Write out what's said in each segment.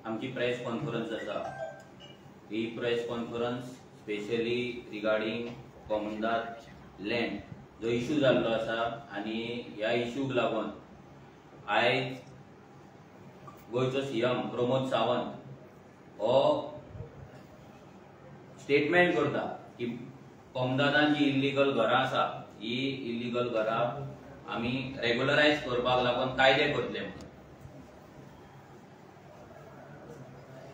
आमची press conference आसा। ही प्रेस कॉन्फरन्स स्पेशली रिगार्डिंग कोमनदाद लँड जो इश्यू जाल्लो आसा आनी ह्या इश्यूक लागून आयज गोयचो सीएम प्रमोद सावंत हो स्टेटमेंट करता की कोमदादान जी इल्लीगल घरां आसा ही इल्लीगल घरां आमी रेग्युलरायज करपाक लागून कायदे करतले म्हणून।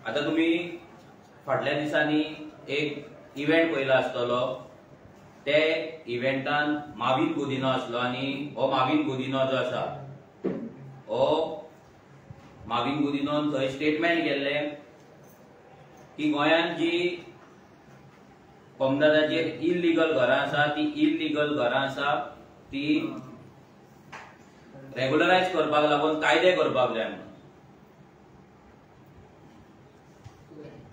आता तुम्ही फाटल्या दिसांनी एक इव्हेंट पयला आसतलो, ते इव्हेंटान माविन गुदिनो आसलो आनी हो माविन गुदिनो जो आसा हो माविन गुदिनोन थंय स्टेटमेंट केल्ले की गोंयांत जी कोमदादाचेर इल्लीगल घरां आसा ती इल्लीगल घरां आसा ती रेग्युलरायज करपाक लागून कायदे करपाक जाय म्हणून।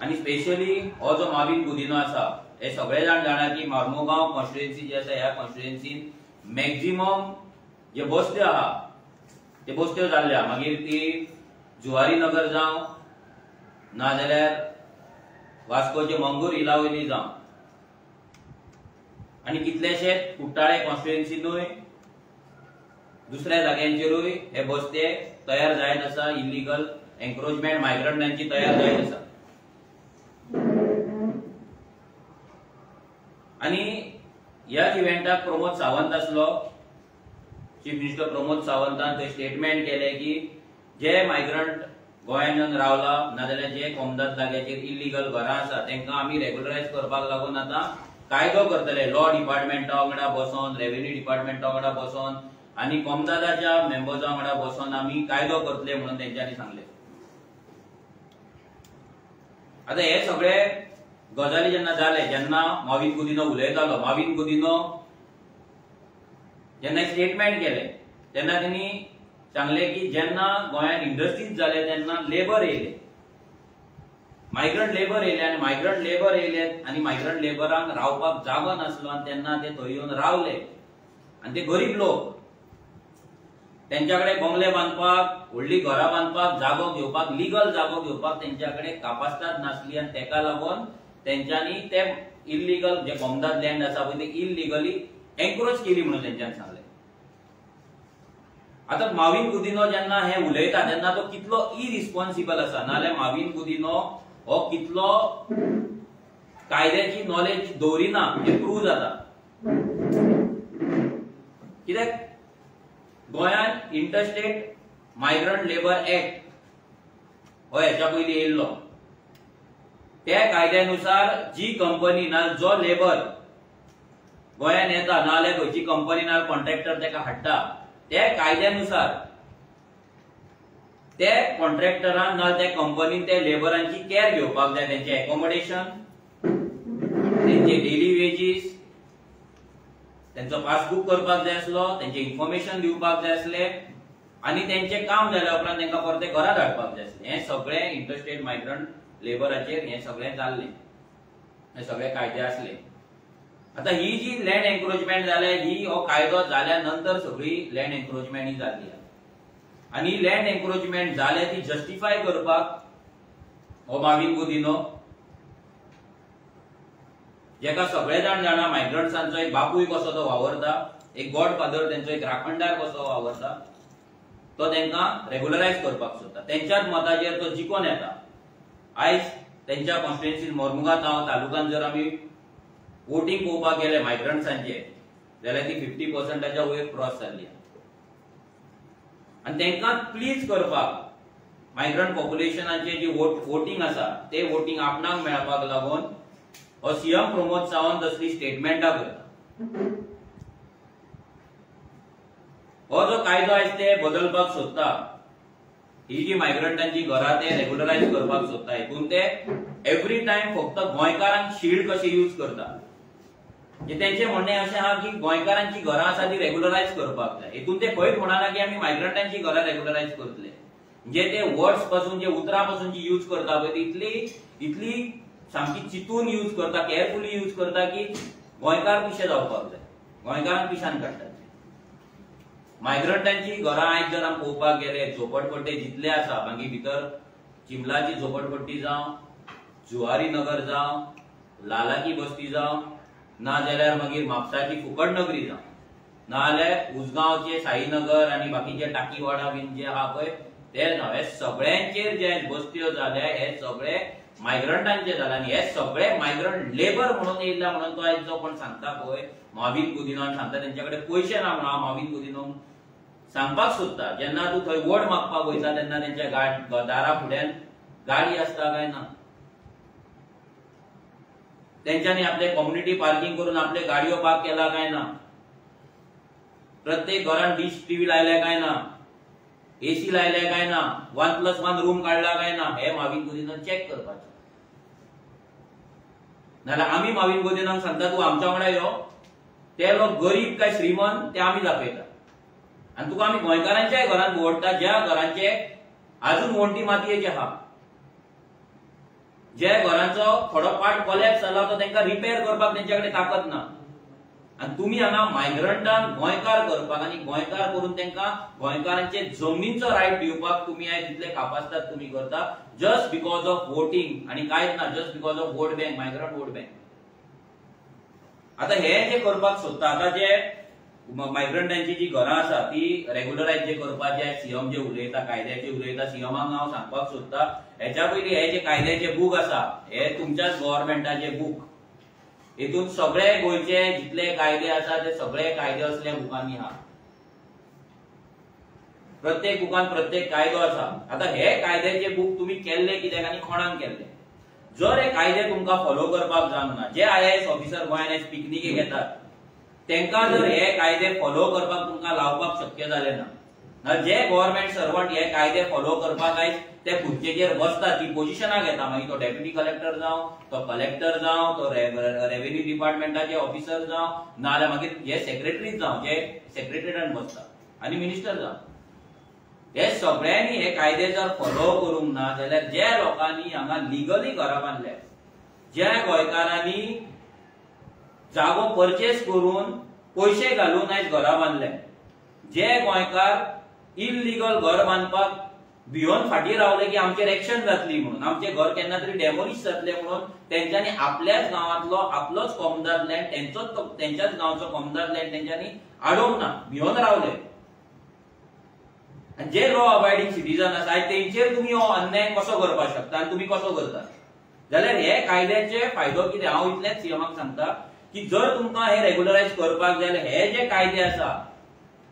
आणि स्पेशली हो जो माविन गुदिनो आसा हे सगळे जाण जाणा की मार्मुगांव कॉन्स्टिट्युएन्सी जी आसा ह्या कॉन्स्टिट्युएन्सीन मॅक्झिमम जे बस्त्यो आहा ते बस्त्यो जाल्ल्या, मागीर ती जुवारी नगर जावं नाजाल्यार वास्कोचे मंगूर हिला वयली जावं आनी कितलेशेच कुट्टाळे कॉन्स्टिट्युएन्सीनूय दुसऱ्या जाग्यांचेरूय हे बस्ते तयार जायत आसा, इल्लीगल एन्क्रोचमेंट मायग्रंटांची तयार जायत आसा। आणि ह्या इव्हेंटाक प्रमोद सावंत आसलो, चीफ मिनिस्टर प्रमोद सावंतान थंय स्टेटमेंट केले की जे मायग्रंट गोंयांत येवन रावला नाजाल्यार जे कोमदाद जाग्याचेर इल्लीगल घरां आसा तांकां आमी रेग्युलरायज करपाक लागून आतां कायदो करतले। लॉ डिपार्टमेंटा वांगडा बसोन, रेव्हेन्यू डिपार्टमेंटा वांगडा बसोन आनी कोमदादाच्या मेंबर्सा वांगडा बसोन आमी कायदो करतले म्हणून तेंच्यांनी सांगले। आता हे सगळे गजाली जेन्ना जाले, जेन्ना माविन गुदिनो उलयतालो, माविन गुदिनो जेन्ना स्टेटमेंट केले तेन्ना त्यांनी सांगले की जेन्ना गोंयांत इंडस्ट्रीज जाले तेन्ना लेबर येयले, मायग्रंट लेबर येयले आनी मायग्रंट लेबर येयले आनी मायग्रंट लेबरांक रावपाक जागो नासलो आनी तेन्ना ते थंय येवन रावले आनी ते गरीब लोक, तेंच्याकडे बंगले बांदपाक, व्हडली घरां बांदपाक, जागो घेवपाक, लिगल जागो घेवपाक तेंच्याकडे कापासितात नासली आनी तेका लागून तेंच्यांनी ते इल्लीगल जे कोमदाद लँड आसा पळय ते इल्लीगली एन्क्रोच केली म्हणून तेंच्यांनी सांगले। आता माविन गुदिनो जेन्ना हे उलयता तेन्ना तो कितलो इरिस्पॉन्सिबल आसा, नाल्यार माविन गुदिनो हो कितलो कायद्याची नॉलेज दवरिना हे प्रूव जाता। कित्याक गोंयांत इंटरस्टेट मायग्रंट लेबर एक्ट हो हेच्या पयलीं येयल्लो, त्या कायद्यानुसार जी कंपनी ना जो लेबर गोंयांत येता नाल्यार खंयची कंपनी ना कॉन्ट्रॅक्टर तेका हाडटा, त्या कायद्यानुसार ते कॉन्ट्रॅक्टरान ना त्या कंपनीन त्या लेबरांची केअर घेवपाक जाय, तेंचे एकोमोडेशन, तेंचे डेली वेजीस, तेंचो पासबुक करपाक जाय आसलो, तेंचे इन्फॉर्मेशन दिवपाक जाय आसले आनी तेंचे काम जाल्या उपरांत तेंका परते घरा धाडपाक जाय आसले। हे सगळे इंटरस्टेट मायग्रंट लेबराचेर हे सगळे जाल्ले, हे सगळे कायदे आसले। आता ही जी लँड एन्क्रोचमेंट जाले ही हो कायदो जाल्या नंतर सगळी लँड एन्क्रोचमेंट ही जाल्ली आनी ही लँड एन्क्रोचमेंट जाले ती जस्टिफाय करपाक हो माविन गुदिनो, जेका सगळे जाण जाणा मायग्रंट्सांचो एक बापूय कसो तो वावरता, एक गॉडफादर तेंचो एक राखणदार कसो वावरता, तो तेंकां रेग्युलरायज करपाक सोदता। तेंच्याच मताचेर तो जिखून येता। आयज तेंच्या कॉन्स्टिट्युएन्सीन मोर्मुगांव तालुक्यात जर आमी वोटिंग पळोवपाक गेले मायग्रंट्सांचे जाल्यार ती 50%च्या वयर क्रॉस जाल्ली आनी तेंकां प्लीज करपाक मायग्रंट पॉप्युलेशनाचे जी वोटिंग आसा ते वोटिंग आपणाक मेळपाक लागून हो सीएम प्रमोद सावंत असली स्टेटमेंटां करता। हो जो कायदो आयज ते बदलपाक सोदता, ही जी मायग्रंटांची घरां ते रेग्युलरायज करपाक सोदता, हेतून ते एवरी टाइम फक्त गोंयकारांक शील्ड कशें यूज करता। तेंचे म्हणणे अशें आहा की गोंयकारांची घरां आसा ती रेग्युलरायज करपाक जाय, हेतून ते खंयच म्हणना की आमी मायग्रंटांची घरां रेग्युलरायज करतले। जे ते वर्ड्स पासून जे उतरां पासून जी यूज करता पळय ती इतली सामकी चिंतून यूज करता, केअरफुली यूज करता की गोंयकार पिशे जावपाक जाय, गोंयकारांक पिशान काडटा। मायग्रंटांची घरां आयज जर आमी पळोवपाक गेले झोपडपट्टे जितले आसा मागीर भितर चिमलाची झोपडपट्टी जावं, जुवारी नगर जावं, लालाकी बस्ती जावं, ना जाल्यार मागीर म्हापसाची फुकट नगरी जावं, ना जाल्यार उसगांवचे साईनगर आणि बाकीचे टाकीवाडा बीन जे आहा पळय ते जावं, हे सगळ्यांचेर जे बस्त्यो जाल्या हे सगळे मायग्रंटांचे जाला आणि हे सगळे मायग्रंट लेबर म्हणून येयला म्हणून तो आयज जो कोण सांगता पळय माविन गुदिन्होन सांगता त्यांच्याकडे पैसे ना म्हणून माविन गुदिन्होन सांगपाक सोदता जेन्ना तू थंय वोट मागपाक वयता तेन्ना त्यांच्या दारा फुड्यान गाडी असता काय ना, त्यांच्यानी आपले कम्युनिटी पार्किंग करून आपले गाडयो पार्क केला काय ना, प्रत्येक घरान डिश टीव्ही लायल्या काय ना, एसी लायल्या काय ना, 1+1 रूम काढला काय ना, हे माविन गुदिन्होन चेक करपाचे. नाल्यार आम्ही माविन गुदिन्होन सांगता तू आमच्या वांगडा यो, ते लोक गरीब काय श्रीमंत ते आम्ही दाखयता आणि तुका आम्ही गोंयकारांच्या घरांत वोडटा ज्या घरांचे अजून वणटी मातयेचे आहा, जे घरांचो थोडो पार्ट कोलॅप्स जाला तो तांकां रिपेअर करपाक तेंच्याकडे ताकद ना आणि तुम्ही हांगा मायग्रंटांक गोंयकार करपाक आणि गोंयकार करून तांकां गोंयकारांचे जमनीचो रायट दिवपाक तुम्ही आयज जितले कापासतात तुम्ही करता जस्ट बिकॉज ऑफ वोटिंग आणि कांयच ना, just because of vote bank, migrant vote bank. आता हे जे करपाक सोदता, आता जे मायग्रंटांची जी घरां आसा ती रेग्युलरायज जे करपाचे सीएम जे उलयता कायद्याचे उलयता, सीएमाक हांव सांगपाक सोदता हेच्या पयलीं हे जे कायद्याचे बूक आसा हे तुमच्याच गव्हर्नमेंटाचे बूक, हेतून सगळे गोंयचे जितले कायदे आसा ते सगळे कायदे असल्या बुकांनी आहा, प्रत्येक बुकान प्रत्येक कायदो आसा. आता हे कायद्याचे बूक तुम्ही केल्ले कित्याक आनी कोणाक केल्ले? जर हे कायदे तुमकां फॉलो करपाक जावना, जे IAS ऑफिसर गोंयान पिकनिकेक येतात तेंकां जर हे कायदे फॉलो करपाक तुमकां लावपाक शक्य जालें ना, जे गव्हर्नमेंट सर्वंट हे कायदे फॉलो करपाक आयज ते खुर्चेचेर बसता ती पोझिशनाक येता, मागीर तो डेप्युटी कलेक्टर जावं, तो कलेक्टर जावं, तो रेव्हेन्यू डिपार्टमेंटाचे ऑफिसर जावं, नाल्यार मागीर हे सेक्रेटरी जावं जे सेक्रेटरीएटान बसता आनी मिनिस्टर जावं, हे सगळ्यांनी हे कायदे जर फॉलो करूंक ना जाल्यार जे लोकांनी हांगा लिगली घरां बांदल्या, ज्या गोंयकारांनी जागो परचेस करून पैसे घालून आयज घरां बांदल्या, जे गोंयकार इल्लीगल घर बांदपाक भिवन फाटी रावले की आमचेर एक्शन जातली म्हणून, आमचे घर केन्ना तरी डेमोलिश जातले म्हणून तेंच्यांनी आपल्याच गांवांतलो आपलोच कॉमदार लँड तेंच्याच गांवचो कॉमदार लँड तेंच्यांनी आडोवंक ना, भिवन रावले. आणि जे लॉ अबायडिंग सिटीजन आसा तेंचेर तुम्ही हो अन्याय कसो करपाक शकता आणि तुम्ही कसो करता? जाल्यार हे कायद्याचे फायदो कितें? हांव इतलेंच सीएमाक सांगता की जर तुमकां हे रेग्युलरायज करपाक जाय जाल्यार हे जे कायदे आसा,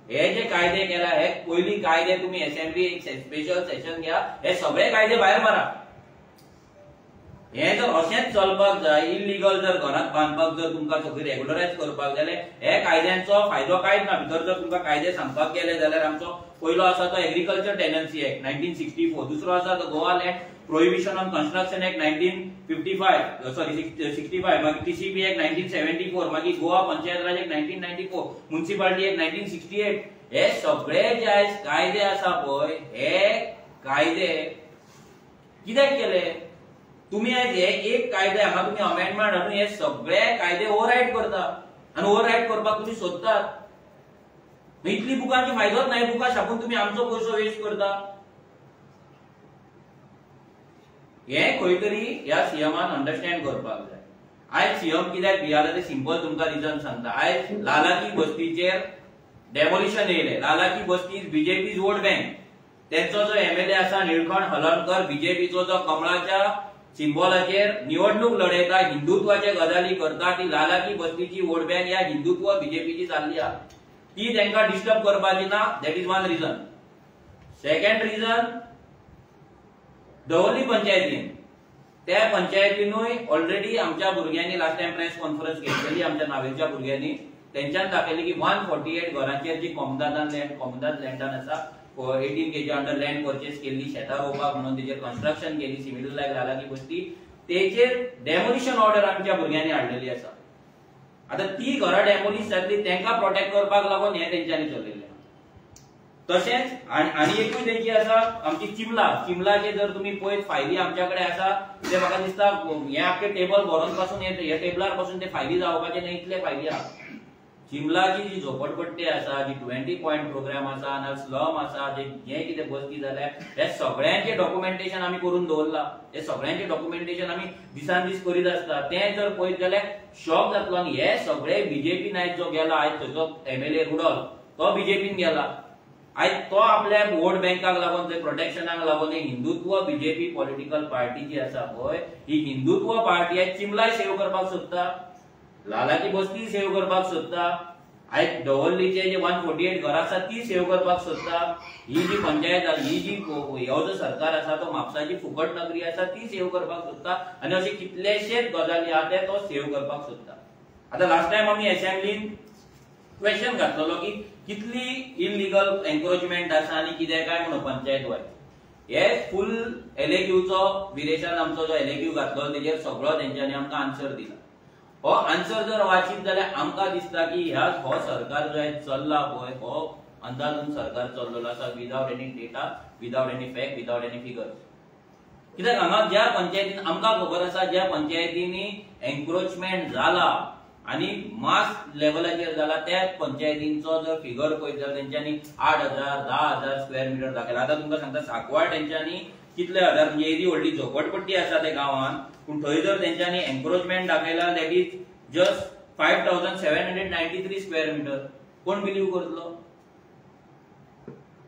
हे जे कायदे केला हे पयली कायदे तुम्ही असेंब्ली एक स्पेशल सेशन घ्या, हे सगळे कायदे भायर मारा. हे जर अशेंच चलपाक जाय, इल्लीगल जर घरांत बांदपाक जर तुमकां सगळी रेग्युलरायज करपाक जाय जाल्यार हे कायद्यांचो फायदो कांयच ना. भितर जर तुमकां कायदे सांगपाक गेले जाल्यार आमचो पयलो आसा तो एग्रीकल्चर टेनन्सी एक्ट 1964, दुसरो आसा तो Goa land prohibition on construction act 65, मागीर TCP एक्ट 1974, मागीर गोवा पंचायत राज एक्ट 1994, म्युनिसिपालिटी एक्ट 1968. हे सगळे जे आयज कायदे आसा पळय हे कायदे कित्याक केले? तुम्ही आयज हे एक कायदे हांगा तुम्ही अमेंडमेंट हाडून हे सगळे कायदे ओव्हरराईड करता आणि ओव्हरराईड करपाक तुम्ही सोदतात. इतली बुकांची फायदोच नाही, बुकां छापून तुम्ही आमचो पयसो वेस्ट करता. हे खंय तरी ह्या सीएमान अंडरस्टँड करपाक जाय. आयज सीएम कित्याक भियाला ते सिंपल तुमकां रिजन सांगता. आयज लालाकी बस्तीचेर डेमोलिशन येयले. लालाकी बस्ती बीजेपी वोट बँक. त्यांचो जो MLA आसा निळकंठ हलर्णकर बीजेपीचो जो कमळाच्या सिंबॉलाचेर निवडणूक लढयता, हिंदुत्वाचे गजाली करता, ती लालाकी बस्तीची वोट बँक ह्या हिंदुत्व बीजेपीची चालली आहा. ती तांकां डिस्टर्ब करपाची ना. That is one reason. Second reason, दवल्ली पंचायतीन, त्या पंचायतीनूय ऑलरेडी आमच्या भुरग्यांनी लास्ट टाइम प्रेस कॉन्फरन्स घेतलेली आमच्या नावेलच्या भुरग्यांनी, तेंच्यान दाखयली की 148 घरांचेर जी कॉमदार लँडान आसा 18 kg अंडर लँड परचेस केल्ली शेतां रोवपाक म्हणून तेजेर कन्स्ट्रक्शन केली सिमिलर लायक लालाकी बस्ती, तेजेर डेमोलिशन ऑर्डर आमच्या भुरग्यांनी हाडलेली आसा. आता ती घरां डेमोलिश जातली तांकां प्रोटेक्ट करपाक लागून हे तेंच्यांनी चलयल्लें. तशेंच आनी एकूय तेंची आसा आमची चिमलाचे जर तुमी पळयत फायली आमच्याकडे आसा ते म्हाका दिसता हे आख्खे टेबल भरून पासून हे टेबलार पासून ते फायली जावपाचे न्हय इतले फायली आहा. चिंबलाची जी झोपडपट्टी आसा, जी 20 पॉइंट प्रोग्राम आसा, ना स्लम आसा, जे कितें बसती जाल्यार हे सगळ्यांचे डॉक्युमेंटेशन आमी करून दवरला. हे सगळ्यांचे डॉक्युमेंटेशन आमी दिसान दीस करीत आसता. तें जर पळयत जाल्यार शॉक जातलो. आनी हे सगळे बीजेपी नायक जो गेला आयज थंयचो MLA रुडॉल्फ, तो बीजेपीन गेला. आयज तो आपल्या वोट बँकाक लागून, थंय प्रोटेक्शनाक लागून हिंदुत्व बीजेपी पॉलिटिकल पार्टी जी आसा पळय, ही हिंदुत्व पार्टी आयज चिंबलाय सेव करपाक सोदता, लालाची बस्ती सेव करपाक सोदता, आयज दवर्लीचे जे 148 घरां आसा ती सेव करपाक सोदता. ही जी पंचायत ही जी हो जो सरकार आसा तो म्हापसाची फुकट नगरी आसा ती सेव करपाक सोदता. आनी अशे कितलेशेच गजाली आहा ते तो सेव करपाक सोदता. आता लास्ट टाइम आमी असेंब्लीन क्वेश्चन घातलेलो की कितली इलिगल एन्क्रोचमेंट आसा आनी कितें काय म्हणून पंचायत वायज. हे फुल LAQचो विरेशान आमचो जो LAQ घातलो तेजेर सगळो तेंच्यांनी आमकां आन्सर दिला. हो आन्सर जर वाचीत जाल्यार आमकां दिसता की हो सरकार जो चल्ला पळय, हो अंदाजून सरकार चल्लेलो आसा without any data, without any fact, without any figures. कित्याक हांगा ज्या पंचायतीन आमकां खबर आसा ज्या पंचायतींनी एन्क्रोचमेंट जाला आनी मास लेवलाचेर जाला त्या पंचायतींचो जर फिगर पळयत जाल्यार तेंच्यांनी 8,000 10,000 स्क्वेअर मिटर दाखयला. आता तुमकां सांगता सांकवाळ तेंच्यांनी कितले हजार, म्हणजे एदी व्हडली झोपडपट्टी आसा त्या गांवांत, पूण थंय जर तेंच्यांनी एन्क्रोचमेंट दाखयला that is just 5,793 square metre. कोण बिलीव करतलो?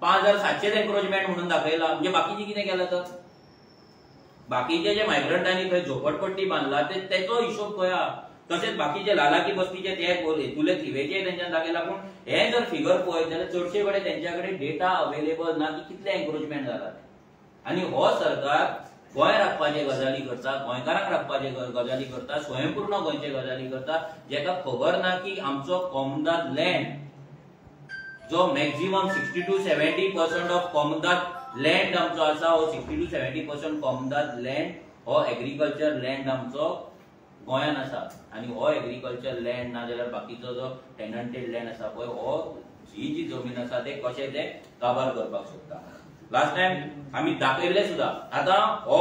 5,700 एन्क्रोचमेंट म्हणून दाखयला. म्हणजे बाकीचे कितें केला तर बाकीचे जे मायग्रंटांनी थंय झोपडपट्टी बांदला तेचो हिशोब खंय आहा? तशेंच बाकीचे लालाकी बस्तीचे ते तुले थिवेचे तेंच्यान दाखयला. पूण हे जर फिगर पळयत जाल्यार चडशे कडेन तेंच्या कडेन डेटा अवेलेबल ना की कितले एन्क्रोचमेंट जाला. आनी हो सरकार गोंय राखपाचे गजाली करता, गोंयकारांक राखपाचे गजाली करता, स्वयंपूर्ण गोंयचे गजाली करता, जेका खबर ना की आमचो कोमदाद लँड जो मॅक्झिमम 60 to 70% ऑफ कोमदाद लँड आमचो आसा, हो 60 to 70% कोमदाद लँड हो एग्रीकल्चर लँड आमचो गोंयान आसा. आनी हो एग्रीकल्चर लँड ना जाल्यार बाकीचो जो टेनंटेड लँड आसा पळय, हो ही जी जमीन आसा ते कशे ते काबार करपाक सोदता. लास्ट टाइम आमी दाखयले सुद्धा. आता हो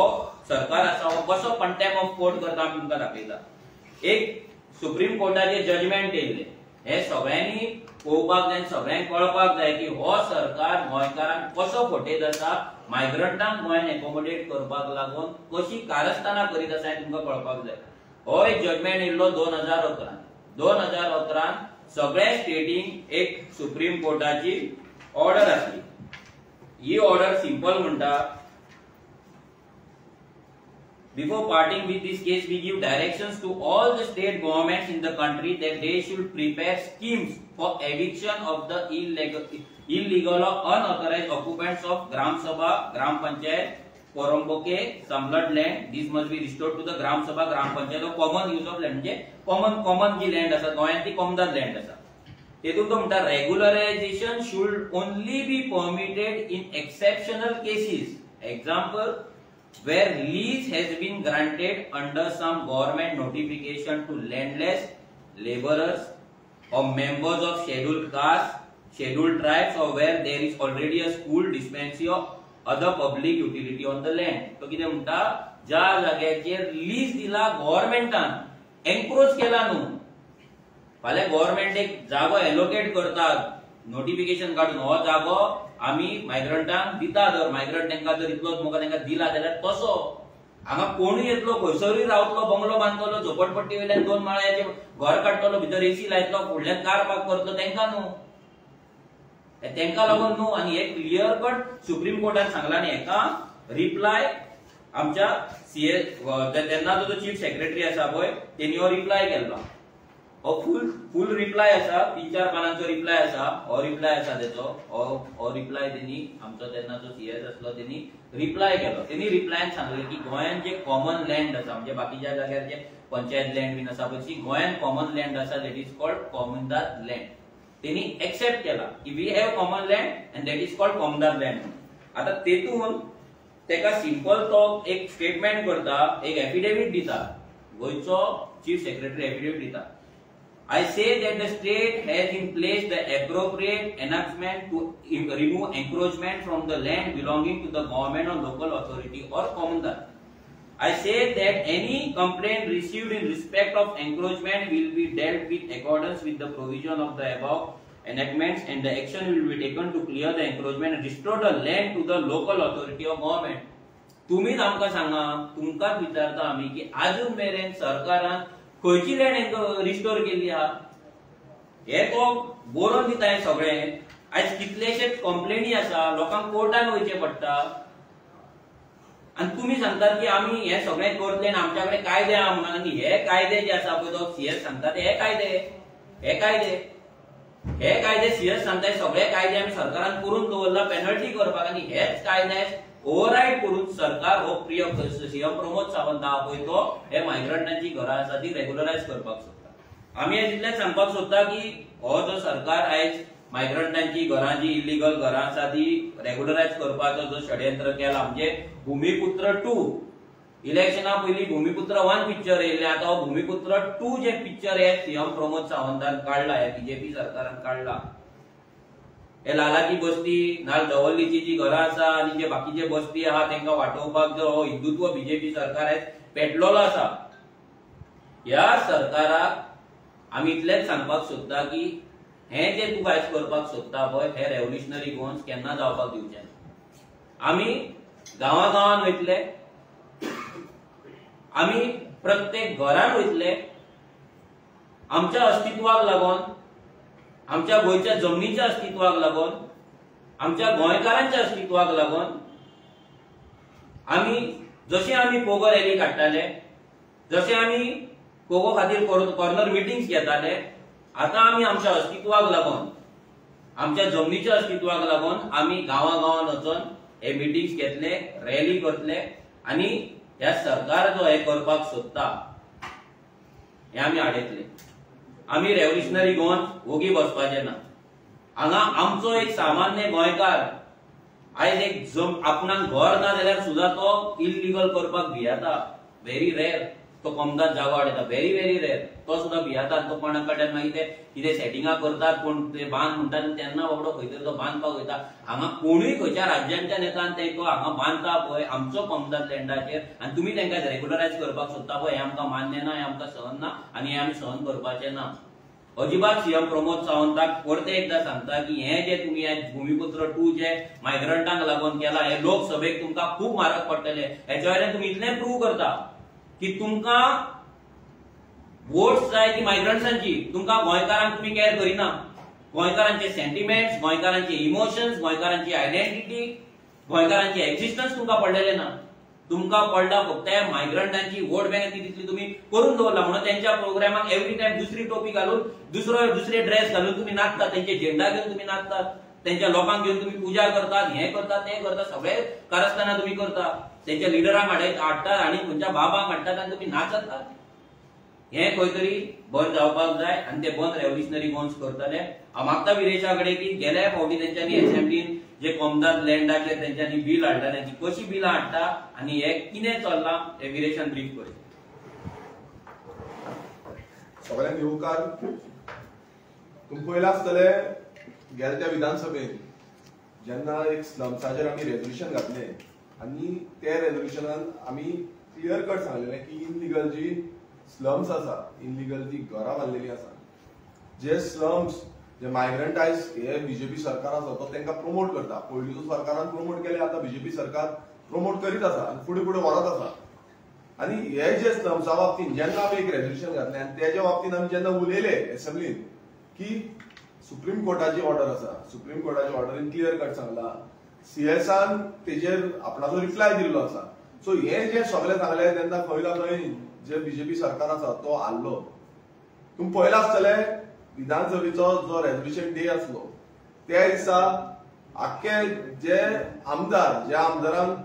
सरकार आसा हो कसो कंटेम्प्ट ऑफ कोर्ट करता आमी तुमकां दाखयता. एक सुप्रीम कोर्टाचे जजमेंट येयले, हे सगळ्यांनी पळोवपाक जाय, सगळ्यांक कळपाक जाय की हो सरकार गोंयकारांक कसो फटयत आसा, मायग्रंटांक गोंयान एकोमोडेट करपाक लागून कशी कारस्थाना करीत आसा हें तुमकां कळपाक जाय. हो एक जजमेंट येयल्लो 2011. 2011 सगळ्या स्टेटींक एक सुप्रीम कोर्टाची ऑर्डर आसली. ही ऑर्डर सिंपल म्हणटा, before parting with this case we give directions to all the state governments in the country that they should prepare schemes for eviction of the illegal or unauthorized occupants of Gram Sabha, Gram Panchayat, Poromboke, Samlat land. This must be restored to the Gram Sabha, Gram Panchayat, or common use of land. म्हणजे common जी land आसा गोंयांत ती कोमदाद land आसा. तेतून तो म्हणटा regularisation should only be permitted in exceptional cases. Example, where lease has been granted under some government notification to landless, laborers or members of scheduled castes, scheduled tribes, or where there is already a school, dispensary or other public utility on the land. तो कितें म्हणटा, ज्या जाग्याचेर lease दिला गव्हर्नमेंटान, एन्क्रोच केला न्हू, फाल्यां government एक जागो एलोकेट करता नोटिफिकेशन काढून, हो जागो आमी मायग्रंटांक दिता, जर मायग्रंट तांकां जर इतलोच मोगा तांकां दिला जाल्यार तसो हांगा कोणूय येतलो, खंयसरूय रावतलो, बंगलो बांदतलो, झोपडपट्टी वयल्यान 2 माळ्याचे घर काडटलो, भितर AC लायतलो, फुडल्यान कार पार्क करतलो, तांकां न्हू, तांकां लागून न्हू. आनी हे क्लियर कट सुप्रीम कोर्टान सांगला. आनी हेका रिप्लाय आमच्या तेन्नाचो जो चीफ सेक्रेटरी आसा पळय तेणी हो रिप्लाय केल्लो. हो फुल रिप्लाय आसा, 3-4 पानांचो रिप्लाय आसा. हो रिप्लाय आसा तेचो, हो रिप्लाय तेणी आमचो तेन्नाचो CS आसलो तेणी रिप्लाय केलो. तेणी रिप्लायन सांगलें की गोंयान जे कॉमन लँड आसा, म्हणजे बाकीच्या जाग्यार जे पंचायत लँड बीन आसा पळय, गोंयान कॉमन लँड आसा दॅट इज कॉल्ड कोमदाद लँड. तेणी एक्सेप्ट केला की we have common land and that is called कोमदाद लँड. आता तेतून तेका सिंपल तो एक स्टेटमेंट करता, एक एफिडेविट दिता, गोंयचो चीफ सेक्रेटरी एफिडेविट दिता. I say that the state has in place the appropriate enactment to remove encroachment from the land belonging to the government or local authority or commandant. I say that any complaint received in respect of encroachment will be dealt with accordance with the provision of the above enactments, and the action will be taken to clear the encroachment and restore the land to the local authority of government. तुम्हीच आमकां सांगा, तुमकांच विचारता आमी की अजून मेरेन सरकारान खंयची लँड रिस्टोर केली आहा? हे तो बरोवन दिता हे सगळें. आज कितलेशेच कंप्लेनी आसा, लोकांक कोर्टान वयचे पडटा, आणि तुम्ही सांगतात की आम्ही हे सगळें करतले आनी आमच्याकडे कायदे आहा म्हणून. आणि हे कायदे जे आसा पळय तो सीएस सांगतात हे कायदे सीएस सांगता सगळे कायदे आमी सरकारान करून दवरला पेनल्टी करपाक, आणि हेच कायदे ओव्हरराईड करून सरकार हो सीएम प्रमोद सावंत आहा पळय तो हे मायग्रंटांची घरां आसा ती रेग्युलरायज करपाक सोदता. आमी हे तितलेंच सांगपाक सोदता की हो जो सरकार आयज मायग्रंटांची घरां जी इलिगल घरां आसा ती रेग्युलरायज करपाचो जो षडयंत्र केला, म्हणजे भूमिपुत्र 2 इलेक्शना पयलीं भूमिपुत्र 1 पिक्चर येयल्ले, आता हो भूमिपुत्र 2 जे पिक्चर हे सीएम प्रमोद सावंतान काढला, हे बीजेपी सरकारान काढला. हे लालाची बस्ती नाल दवल्लीची जी घरां आसा आनी जे बाकीचे बस्ती आहा तांकां वाटोवपाक जो हिंदुत्व बीजेपी सरकार आयज पेटलोलो आसा, ह्या सरकाराक आमी इतलेंच सांगपाक सोदता की हे जे तू आयज करपाक सोदता पळय हे रेव्होल्युशनरी गोन्स केन्ना जावपाक दिवचे ना. आमी गांवागांवान वयतले, आमी प्रत्येक घरान वयतले, आमच्या अस्तित्वाक लागून, आमच्या गोंयच्या जमनीच्या अस्तित्वाक लागून, आमच्या गोंयकारांच्या अस्तित्वाक लागून आमी जशें आमी पोगो रॅली काडटाले, जशें आमी पोगो खातीर कॉर्नर मिटिंग्स घेताले, आता आमी आमच्या अस्तित्वाक लागून, आमच्या जमनीच्या अस्तित्वाक लागून आमी गांवागांवान वचून हे मिटिंग्स घेतले, रॅली करतले, आणि ह्या सरकार जो हे करपाक सोदता हे आमी आडयतले. आमी रेव्होल्युशनरी गोंस ओगी बसपाचे ना. हांगा आमचो एक सामान्य गोंयकार आयज एक आपणाक घर ना जाल्यार सुद्धा तो इलिगल करपाक भियेता. व्हेरी रेअर तो कमदार जागो आडयता, व्हेरी रेअर तो सुद्धा भियेता. तो कोणा कडल्यान मागीर कितें सेटिंगा करतात, कोण ते बांद म्हणटात तेन्ना बाबडो खंय तरी तो बांदपाक वयता. हांगा कोणूय खंयच्या राज्यांच्या नेतान तेंको हांगा बांदता पळय आमचो कमदार लँडाचेर, आनी तुमी तांकां रेग्युलरायज करपाक सोदता पळय, हे आमकां मान्य ना, हे आमकां सहन ना, आनी हे आमी सहन करपाचे ना. अजिबात सीएम प्रमोद सावंताक परते एकदा सांगता की हे जे तुम्ही आज भूमिपुत्र 2 जे मायग्रंटांक लागून केला हे लोकसभेक तुमकां खूप म्हारग पडटले. हेच्या वयल्यान तुम्ही इतलें प्रूव करता की तुमकां वोट्स जाय ती मायग्रंट्सांची, तुमकां गोंयकारांक तुम्ही केअर करिना. गोंयकारांचे सेंटिमेंट्स, गोंयकारांचे इमोशन्स, गोंयकारांची आयडेंटिटी, गोंयकारांचे एक्झिस्टन्स तुमकां पडलेले ना. तुमकां पडला फक्त मायग्रंटांची वोट बँक तितली तुम्ही करून दवरला. म्हणून त्यांच्या प्रोग्रामाक एव्हरी टाइम दुसरी टोपी घालून दुसरे ड्रेस घालून तुम्ही नाचतात, त्यांचे झेंडा घेऊन तुम्ही नाचतात, त्यांच्या लोकांक घेऊन तुम्ही पूजा करतात, हे करतात ते करतात, सगळे कारस्थाना तुम्ही करतात, त्यांच्या लिडरांक हाडटात आणि खंयच्या बाबांक हाडटात आणि तुम्ही नाचतात. हे खंय तरी बंद जावपाक जाय, आणि ते बंद रेव्होल्युशनरी गोन्स करतले. हांव मागता विरेशा कडेन की गेल्या फावटी तेंच्यांनी असेंब्लीन जे कमदार लँडाचेर तेंच्यांनी बील हाडटा तेंची कशी बिलां हाडटा आनी हे कितें चल्लां हे विरेशान ब्रीफ कर. सगळ्यांक येवकार. तुमकां पयलें आसतले गेल्या त्या विधानसभेन जेन्ना एक स्लम्साचेर आमी रेजोल्युशन घातलें, आनी त्या रेजोल्युशनान आमी क्लियर कट सांगलेलें की इनलिगल जी स्लम्स आसा, इनलिगल जी घरां बांदलेली आसा, जे स्लम्स जे मायग्रंटायज हे बीजेपी सरकार आसा तो तांकां प्रमोट करता. पयलींचो सरकारान प्रमोट केले, आता बीजेपी सरकार प्रमोट करीत आसा आनी फुडें फुडें व्हरत आसा. आनी हे जे स्लम्सा बाबतींत जेन्ना आमी एक रेजोल्युशन घातलें आनी तेज्या बाबतींत आमी जेन्ना उलयले एसेंब्लीन की सुप्रीम कोर्टाची ऑर्डर आसा, सुप्रीम कोर्टाच्या ऑर्डरीन क्लियर कट सांगला, सीएसान तेजेर आपणाचो रिप्लाय दिल्लो आसा. सो हे जे सगळे सांगले तेन्ना खंय ना खंय जे बीजेपी सरकार आसा तो हारलो. तुमी पळयलां आसतलें विधानसभेचो जो रेजोल्युशन डे आसलो त्या दिसा आख्खे जे आमदार, ज्या आमदारांक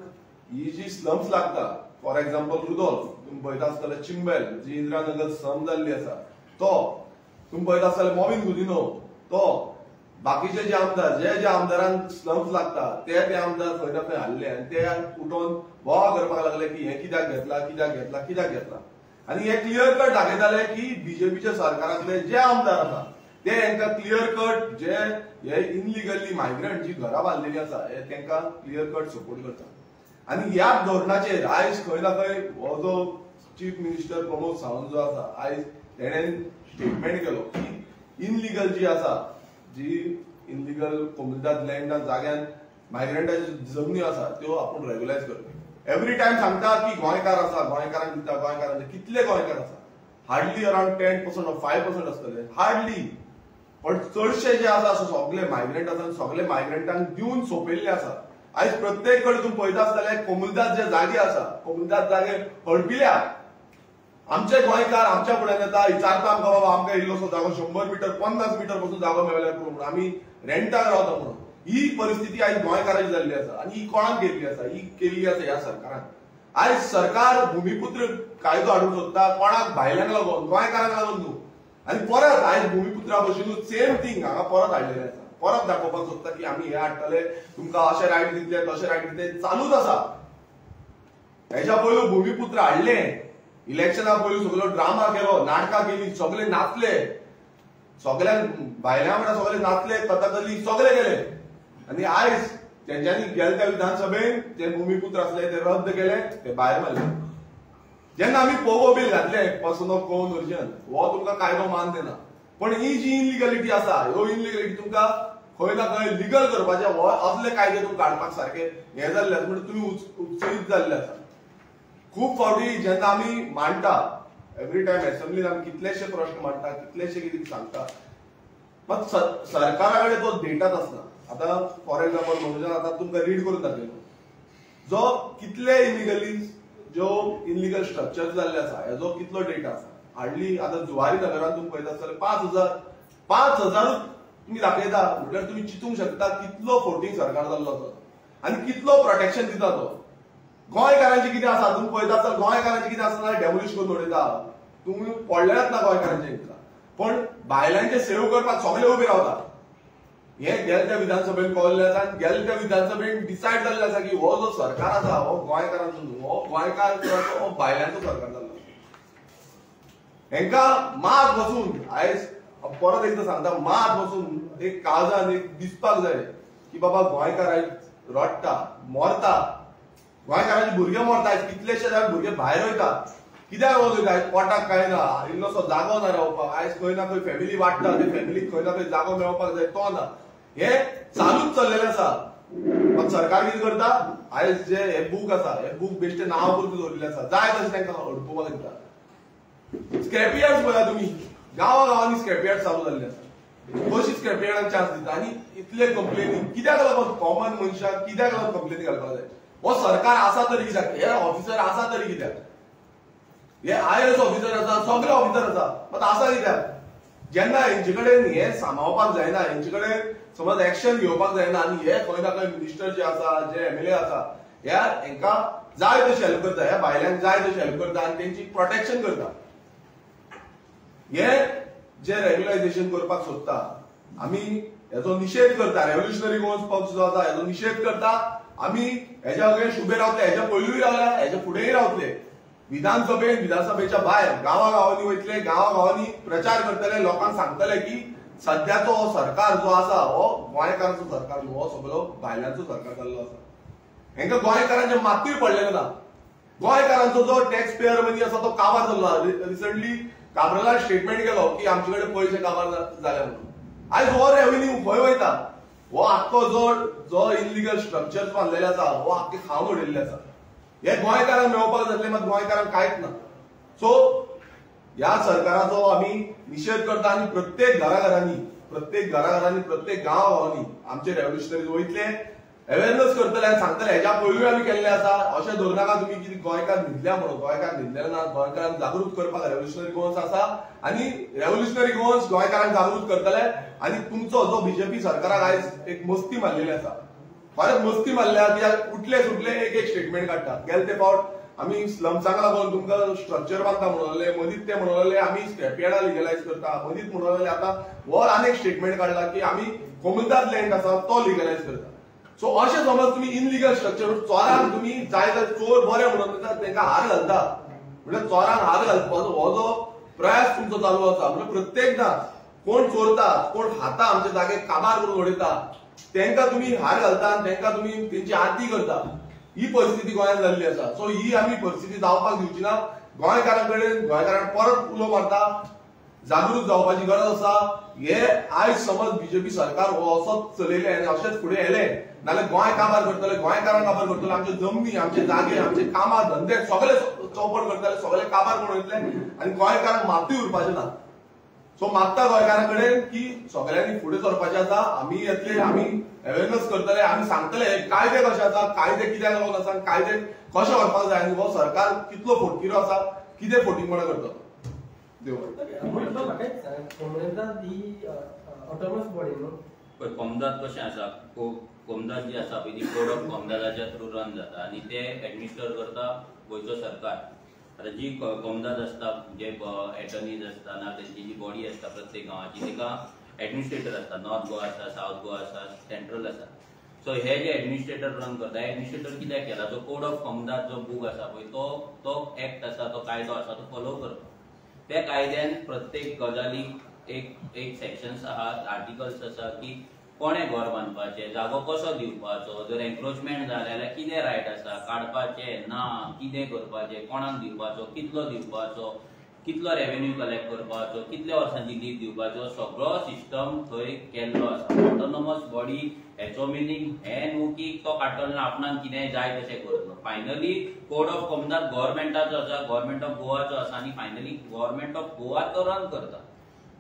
ही जी स्लम्स लागता, फॉर एक्झाम्पल रुदोल्फ, तुम्ही पळयता आसतले चिंबेल जी इंदिरानगर स्लम जाल्ली आसा तो, तुम्ही पळयता आसतले मॉविन गुदिनो तो, बाकीचे जे आमदार जे आमदारांक स्लम्स लागता ते आमदार खंय ना खंय हारले आनी ते उठोवन बोवाळ करपाक लागले की हे कित्याक घेतला. आणि हे क्लियर कट दाखयताले की बीजेपीच्या सरकारातले जे आमदार आसा ते हांकां क्लियर कट जे हे इनलिगली मायग्रंट जी घरां बांदलेली आसा हे तांकां क्लियर कट सपोर्ट करता. आणि ह्या धोरणाचेर आयज खंय ना खंय हो जो चीफ मिनिस्टर प्रमोद सावंत जो आसा आयज तेणेन स्टेटमेंट केलो की इनलिगल जी आसा जी इनलिगल कोमुनिदाद लँडान जाग्यान मायग्रंटाच्यो जमनी आसा त्यो आपूण रेग्युलायज करता. एवरी टायम सांगता की गोंयकार आसा गोंयकारांक दिता गोंयकारांक कितले गोंयकार आसा हार्डली अराउंड 10% or 5% आसतले हार्डली. पण चडशे जे आसा सगळे मायग्रंट आसा सगळे मायग्रंटांक दिवन सोंपयल्ले आसा. आयज प्रत्येक कडेन तुम्ही पळयता आसतले कोमुनिदाद जे जागे आसा कोमुनिदाद जागे हडपिल्या आमचे गोंयकार आमच्या फुड्यान येता विचारता आमकां बाबा आमकां इल्लोसो जागो 100 मीटर 50 मीटर पासून जागो मेळ्ळ्यार म्हणून आमी रेंटाक रावता म्हणून. ही परिस्थिती आयज गोंयकारांची जाल्ली आसा आणि ही कोणाक केल्ली आसा ही केल्ली आसा ह्या सरकारान. आयज सरकार भूमिपुत्र कायदो हाडूंक सोदता कोणाक भायल्यांक लागून गोंयकारांक लागून न्हू. आणि परत आयज भूमिपुत्रा भशेनूच सेम थिंग हांगा परत हाडलेले आसा. परत दाखोवपाक सोदता की आमी हे हाडटले तुमकां अशे रायट दितले तशे रायट दितले चालूच आसा. हेच्या पयलू भूमिपुत्र हाडले इलेक्शना पयलू सगळो ड्रामा केलो नाटकां केली सगळे नाचले सगळ्यांक भायल्या वांगडा सगळे नाचले कथकली सगळे केले आणि आयज तेंच्यांनी गेले त्या विधानसभेन जे भूमिपुत्र आसले ते रद्द केले ते भायर मारले. जेन्ना आमी पोगो बील घातले पर्सन ऑफ कोनवर्जन हो तुमकां कायदो मान देना. पण ही जी इनलिगलिटी आसा ह्यो इनलिगलिटी तुमकां खंय ना खंय लिगल करपाचे हो असले कायदे तुमकां हाडपाक सारखे हे जाल्ले आसा म्हणजे तुमी उत्सवीत जाल्ले आसा. खूब फावटी जेन्ना आमी मांडटा एवरी टायम असेंब्लीन आमी कितलेशे प्रश्न मांडटा कितलेशे कितें सांगता मात सरकारा कडेन तो डेटाच आसना. आता फॉर एक्झाम्पल म्हणजे आता तुमकां रीड करून दाखयलो जो कितले इनलिगल स्ट्रक्चर जाल्ले आसा हेजो कितलो डेटा आसा. हार्डली आता जुवारी नगरान तुम्ही पळयता आसतले 5000 तुम्ही दाखयता म्हटल्यार तुम्ही चिंतूंक शकता कितलो फोर्टिंग सरकार जाल्लो तो आनी कितलो प्रोटेक्शन दिता तो. गोंयकारांचे कितें आसा तुम्ही पळयता आसतना गोंयकारांचे कितें आसता डेमोलिश करून उडयता तुम्ही पडलेच ना गोंयकारांचे पण भायल्यांचे सेव करपाक सगळे उबे रावता. हे गेल्या त्या विधानसभेन कळले आसा आनी गेल्या त्या विधानसभेन डिसायड जाल्ले आसा की हो जो सरकार आसा हो गोंयकारांचो न्हू हो गोंयकार हो भायल्यांचो सरकार जाल्लो. हेंका मात बसून आयज परत एकदा सांगता मात बसून एक काळजान एक दिसपाक जाय की बाबा गोंयकार आयज रडटा मरता गोंयकारांचे भुरगे मरता आयज कितलेशे जाण भुरगे भायर वयता कित्याक वयता आयज पोटाक काय ना इल्लोसो जागो ना रावपाक आयज खंय ना खंय फॅमिली वाडटा ते फॅमिलीक खंय ना खंय जागो मेळपाक जाय तो ना. हे चालूच चल्लेले आसा. पण सरकार कितें करता आयज जे हे बूक आसा हे बूक बेश्टे नांवा पुरते दवरिल्ले आसा जाय तशें तांकां हडपुपाक दिता. स्क्रॅपयार्ड्स पळया तुम्ही गांवांनी स्क्रॅपयार्ड चालू जाल्ले आसा. कशी स्क्रॅपयार्डांक चान्स दिता आनी इतले कंप्लेनी कित्याक लागून कॉमन मनशाक कित्याक लागून कंप्लेनी घालपाक जाय. हो सरकार आसा तरी कित्याक हे ऑफिसर आसा तरी कित्याक हे IAS ऑफिसर आसा सगळे ऑफिसर आसा मात आसा कित्याक. जेन्ना हेंचे कडेन हे सांबाळपाक जायना हेंचे कडेन समज एक्शन घेवपाक जायना आनी हे खंय ना खंय मिनिस्टर जे आसा जे MLA आसा हेंका जाय तशी हेल्प करता ह्या भायल्यांक जाय तशी हेल्प करता आनी तेंची प्रोटेक्शन करता. हे जे रेग्युलायझेशन करपाक सोदता आमी हेचो निषेध करता. रेव्होल्युशनरी गोवन्स पक्ष जो आसा हेचो निषेध करता. आमी हेच्या अगेन्स्ट उबे रावतले हेच्या पयलूय रावले हेच्या फुडेंय रावतले. विधानसभेच्या भायर गांवागांवांनी वयतले गांवागांवांनी प्रचार करतले लोकांक सांगतले की सध्याचो हो सरकार जो आसा हो गोंयकारांचो सरकार न्हू हो सगळो भायल्यांचो सरकार जाल्लो आसा. हेंका गोंयकारांचे मात्तूय पडलेले ना. गोंयकारांचो जो टॅक्स पेयर मनी आसा तो काबार जाल्लो. रिसंटली काब्रालान स्टेटमेंट केलो की आमचे कडेन पयशे काबार जाले म्हणून. आयज हो रेव्हेन्यू खंय वयता हो आख्खो जो इनलिगल स्ट्रक्चर्स बांदलेले आसा हो आख्खे खावन उडयल्ले आसा. हे गोंयकारांक मेळपाक जातले मात गोंयकारांक कांयच ना. सो ह्या सरकाराचो आमी निषेध करता आनी प्रत्येक घराघरांनी प्रत्येक गांवांनी आमचे रेव्होल्युशनरीज वयतले अवेअरनेस करतले आनी सांगतले हेच्या पयलूय आमी केल्ले आसा अशें धरू नाका तुमी कितें गोंयकार न्हिदल्या म्हणून गोंयकार न्हिदलेले ना. गोंयकारांक जागृत करपाक रेव्होल्युशनरी गोवन्स आसा आनी रेव्होल्युशनरी गोवन्स गोंयकारांक जागृत करतले आनी तुमचो जो बीजेपी सरकाराक आयज एक मस्ती मारलेली आसा फारच मस्ती मारल्या कित्याक उठले सुटले एक स्टेटमेंट काडटा. गेले ते फावट आमी स्लम्सांक लागून तुमकां स्ट्रक्चर बांदता म्हणले मदींच ते म्हणले आमी स्क्रॅपयार्डां लिगलायज करता मदींच म्हणले आतां हो आनीक स्टेटमेंट काडला की आमी कोमुनिदाद लँड आसा तो लिगलायज करता. सो अशें समज तुम्ही इनलिगल स्ट्रक्चर चोरांक तुम्ही जाय जाल्यार चोर बरे म्हणून तांकां हार घालता म्हणजे चोरांक हार घालपाचो हो जो प्रयास तुमचो चालू आसा म्हणजे प्रत्येकदा कोण चोरता कोण खाता आमचे जागे काबार करून उडयता तांकां तुम्ही हार घालता आनी तांकां तुम्ही तेंची आरती करता. ही परिस्थिती गोंयांत जाल्ली आसा. सो ही आमी परिस्थिती जावपाक दिवची ना. गोंयकारांक परत उलो मारता, जागृत जावपाची गरज आसा. हे आयज समज बीजेपी सरकार हो असोच चलयले आनी अशेंच फुडें येले नाल्यार गोंय काबार करतले, गोंयकारांक काबार करतले, आमचे जमनी, आमचे जागे, आमचे कामां धंदे सगळे चौपट करतले, सगळे काबार करून वयतले आनी गोंयकारांक मातूय उरपाचें ना. सो मागता गोंयकारां कडेन की सगळ्यांनी फुडें सरपाचें आसा. आमी येतले, आमी अवेरनेस करतले, आमी सांगतले कायदे कशे आसा, कायदे कित्याक लागून आसा, कायदे कशे व्हरपाक जाय आनी हो सरकार कितलो फोटकिरो आसा, कितें फोटींगपणां करता. देव पण कोमदाद कशें आसा, कोमदाद जी आसा पळय ती कोड ऑफ कोमदादाच्या थ्रू रन जाता आनी ते एडमिनिस्टर करता गोंयचो सरकार. आता जी कोमदाद आसता, जे एटर्नीज आसता ना त्यांची जी बॉडी आसता प्रत्येक गांवाची, तेका एडमिनिस्ट्रेटर आसता. नॉर्थ गोवा आसा, साउथ गोवा आसा, सेंट्रल आसा. सो हे जे एडमिनिस्ट्रेटर रन करता, एडमिनिस्ट्रेटर कित्याक केला, जो कोड ऑफ कोमदाद जो बूक आसा पळय तो एक्ट आसा, तो कायदो आसा तो फॉलो करता. त्या कायद्यान प्रत्येक गजालीक एक सेक्शन्स आहात, आर्टिकल्स आसा की कोणे घर बांदपाचे, जागो कसो दिवपाचो, जर एन्क्रोचमेंट जाले जाल्यार कितें रायट आसा, काडपाचे ना, कितें करपाचे, कोणाक दिवपाचो, कितलो रेव्हेन्यू कलेक्ट करपाचो, कितल्या वर्सांची लीज दिवपाचो, सगळो सिस्टम थंय केल्लो आसा. ऑटोनॉमस बॉडी हेचो मिनींग हे न्हू की तो काडटलो आपणाक कितें जाय तशें करतलो. फायनली कोड ऑफ कोमदाद गव्हर्मेंटाचो आसा, गव्हर्मेंट ऑफ गोवाचो आसा आनी फायनली गव्हर्मेंट ऑफ गोवा तो रन करता.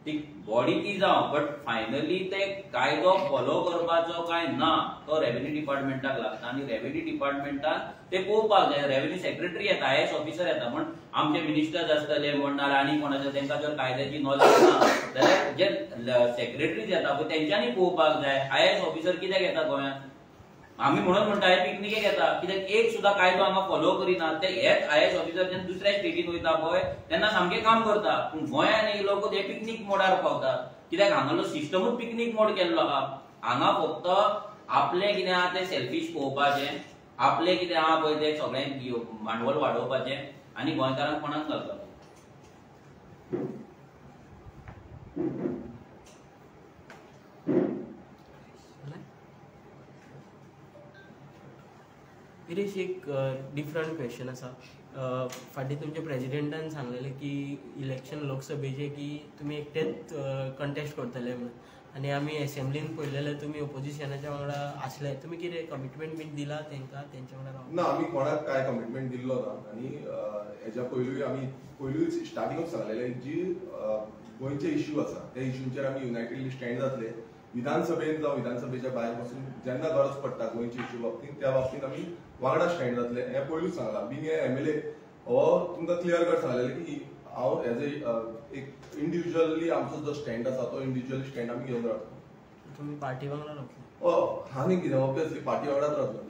ती बॉडी ती जावं, बट फायनली ते कायदो फॉलो करपाचो काय ना तो रेव्हेन्यू डिपार्टमेंटाक लागता आनी रेव्हेन्यू डिपार्टमेंटान ते पळोवपाक जाय. रेव्हेन्यू सेक्रेटरी येता, आयएएस ऑफिसर येता, पण आमचे मिनिस्टर्स आसतले म्हण नाल्यार आनी कोण आसता तांकां जर कायद्याची नॉलेज ना जाल्यार जे सेक्रेटरीज येता पळय तेंच्यांनी पळोवपाक जाय आयएएस ऑफिसर कित्याक येता गोंयांत. आमी म्हणून म्हणटा हे पिकनिकेक येता कित्याक एक सुद्दां कायदो हांगा फॉलो करिना. ते हेच आयएएस ऑफिसर जेन्ना दुसऱ्या स्टेटीन वयता पळय तेन्ना सामकें काम करता, पूण गोंयांत येयलो ते पिकनीक मोडार पावता. कित्याक हांगालो सिस्टमूच पिकनीक मोड केल्लो आहा. हांगा फक्त आपलें कितें आहा तें सेल्फीश पळोवपाचें, आपलें कितें आहा पळय तें सगळें भांडवल वाडोवपाचें आनी गोंयकारांक कोणाक घालपाचें. गिरीश, एक डिफरंट क्वेश्चन आसा. फाटीं तुमच्या प्रेजिडेंटान सांगलेलें की इलेक्शन लोकसभेचे की तुमी एकटेच कंटेस्ट करतले म्हणून, आनी आमी असेंब्लीन पळयलेलें तुमी ओपोजिशनाच्या वांगडा आसले. तुमी कितें कमिटमेंट बीन दिला तेंकां तेंच्या वांगडा रावपाक? ना, आमी कोणाक काय कमिटमेंट दिल्लो ना. आनी हेच्या पयलूय आमी पयलूच स्टार्टिंगूच सांगलेलें जी गोंयचे इश्यू आसा त्या इश्यूंचेर आमी युनायटेडली स्टँड जातले. विधानसभेन जावं विधानसभेच्या भायर वचून जेन्ना गरज पडटा गोंयच्या इश्यू बाबतींत त्या बाबतींत आमी वांगडा स्टँड जातले. हें पयलूच सांगलां. बींग ए एमएलए हो तुमकां क्लियर कट सांगलेलें की हांव एज एक इंडिव्हिज्युअली आमचो जो स्टँड आसा तो इंडिव्हिज्युअली स्टँड आमी घेवन रावता. तुमी पार्टी वांगडा रावतले? आनी कितें ऑब्वियसली पार्टी वांगडाच रावतले.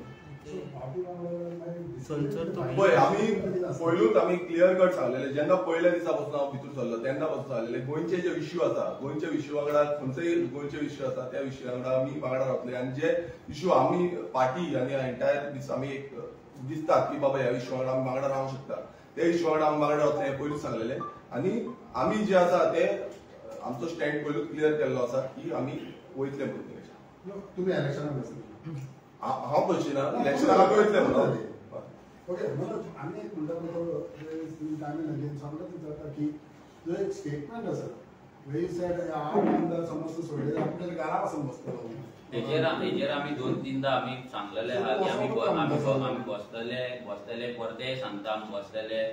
पळय आमी पयलूच आमी क्लियर कट सांगलेलें जेन्ना पयल्या दिसा पासून हांव भितर सरलो तेन्ना पासून सांगलेलें गोंयचे जे इश्यू आसा गोंयच्या इश्यू वांगडा खंयचोय गोंयचे इश्यू आसा त्या इश्यू वांगडा आमी वांगडा रावतले. आनी जे इश्यू आमी पार्टी आनी एंटायर दीस आमी एक दिसता की बाबा ह्या इश्यू वांगडा आमी वांगडा रावंक शकता ते इश्यू वांगडा आमी वांगडा रावतले हें पयलूच सांगलेलें. आनी आमी जे आसा ते आमचो स्टँड पयलूच क्लियर केल्लो आसा की आमी वयतले म्हणून. तुमी इलेक्शनाक बसले? हांव बसचीना, इलेक्शनाक वयतले म्हणून. ओके, आनी एक म्हणटा सांगत जाता की जो एक स्टेटमेंट आसा वेरी सेड 8 आमदार समज सोडले आपल्याला घरा वचून बसतलो. तेजेर आमी 2-3दा आमी सांगलेले आहा की आमी बसतले परते सांगता आमी बसतले.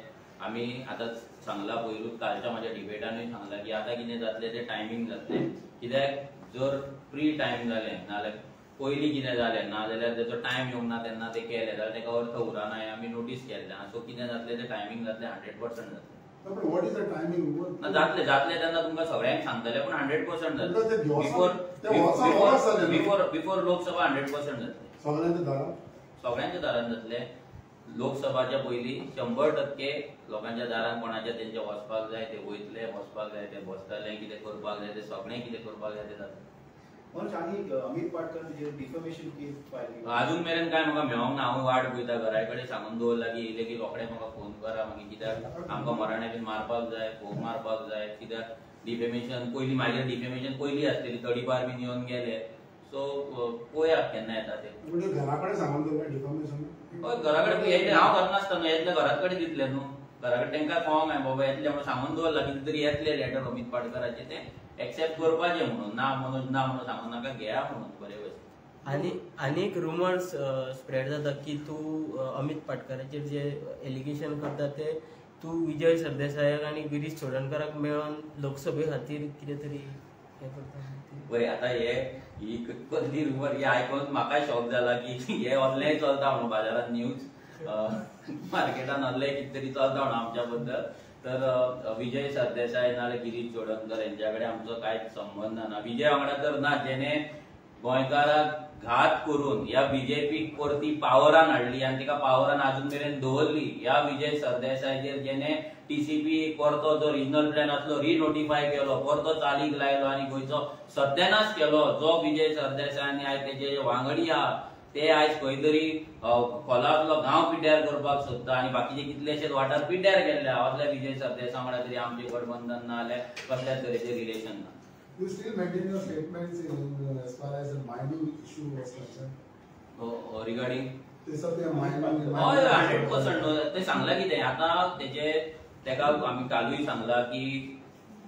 आमी आतां सांगला पयरूच कालच्या म्हाज्या डिबेटानूय सांगला की आतां कितें जातलें तें टायमींग जातलें. कित्याक जर प्री टायम जालें नाल्यार पयलीं कितें जालें ना जाल्यार तेजो टायम येवंक ना तेन्ना ते केले जाल्यार तेका अर्थ उरना. आमी नोटीस केल्लें. सो कितें जातलें तें टायमींग जातलें 100% जातलें. What is the timing? जातलें तेन्ना तुमकां सगळ्यांक सांगतले पूण 100% जातलें. बिफोर लोकसभा 100% जातलें. सगळ्यांच्या दारान जातलें. लोकसभाच्या पयलीं 100% लोकांच्या दारान कोणाच्या तेंचे वचपाक जाय ते वयतले, बसपाक जाय ते बसतले, कितें करपाक जाय ते सगळें कितें करपाक जाय ते जातलें. अमित पाटकर डिफमेशन केस फायल अजून मेरेन काय म्हाका मेळोंक ना. हांव वाट पळयता घरा कडेन सांगून दवरला की येयले की रोखडे म्हाका फोन करा मागीर कित्याक आमकां मराणे बीन मारपाक जाय, फोग मारपाक जाय. कित्याक डिफेमेशन पयलीं म्हाजेर डिफेमेशन पयलीं आसलेली तडीपार बीन येवन गेले. सो पळयात केन्ना येता ते. म्हणजे घरा कडेन सांगून दवरलें डिफॉर्मेशन. हय घरा कडेन येतले हांव करनासतना न्हू येतले घरात कडेन दितले न्हू. घरा कडेन तांकां कळोंक जाय बाबा येतले म्हणून सांगून दवरला कितें तरी येतले लेटर अमित पाटकराचे ते एक्सेप्ट करपाचें म्हणून ना म्हणून सांगून नाका घेया म्हणून बरे भशेन. आनी एक रुमर्स स्प्रेड जाता की तूं अमित पाटकराचेर जे एलिगेशन करता ते तूं विजय सरदेसायाक आनी गिरीश चोडणकराक मेळोन लोकसभे खातीर कितें तरी हें करता. पळय आतां ही कसली रुमर ही आयकून म्हाका शॉक जाला की हे असलेंय चलता म्हणून बाजारात न्यूज मार्केटान असलें कितें तरी चलता म्हणून आमच्या बद्दल. तर विजय सरदेसाय नाल्यार गिरीश चोडणकर यांच्या कडेन आमचो कांयच संबंद ना. विजय वांगडा तर ना जेणे गोंयकाराक घात करून ह्या बीजेपीक परती पावरान हाडली आनी तिका पावरान अजून मेरेन दवरली. ह्या विजय सरदेसायचेर जेणे टीसीपी परतो जो रिजनल प्लॅन आसलो रिनोटिफाय केलो, परतो चालीक लायलो आनी गोंयचो सत्यानाश केलो. जो विजय सरदेसाय आनी आयज तेजे वांगडी आहा ते आयज खंय तरी कोल्हापूरलो गांव पिड्ड्यार करपाक सोदता आनी बाकीचे कितलेशेच वाठार पिड्ड्यार केल्ले. असल्या विजय सरदेसाय वांगडा तरी आमचे गठबंधन ना जाल्यार कसल्याच तरेचें रिलेशन ना. You still maintain your statements as far as the mining issue was concerned? Regarding? This of the mining. हय 100% ते सांगला कितें आतां तेका आमी कालूय सांगला की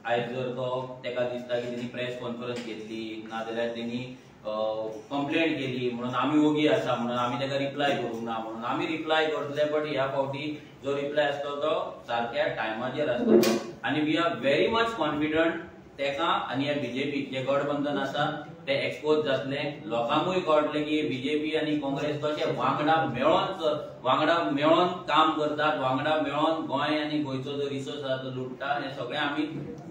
आयज जर तो तेका दिसता की तेणी प्रेस कॉन्फरन्स घेतली ना जाल्यार तेणी कंप्लेंट केली म्हणून आमी ओगी आसा म्हणून आमी तेका रिप्लाय करूंक ना म्हणून आमी रिप्लाय करतले. बट ह्या फावटी जो रिप्लाय आसतो तो सारक्या टायमाचेर आसतलो आनी we are very much confident तेका आनी ह्या बीजेपी जे गठबंधन आसा ते एक्सपोज जातले. लोकांकूय कळटले की बीजेपी आनी काँग्रेस कशे वांगडा मेळोन काम करतात, वांगडा मेळोन गोंय आनी गोंयचो जो रिसोर्स आसा तो लुटता. हे सगळें आमी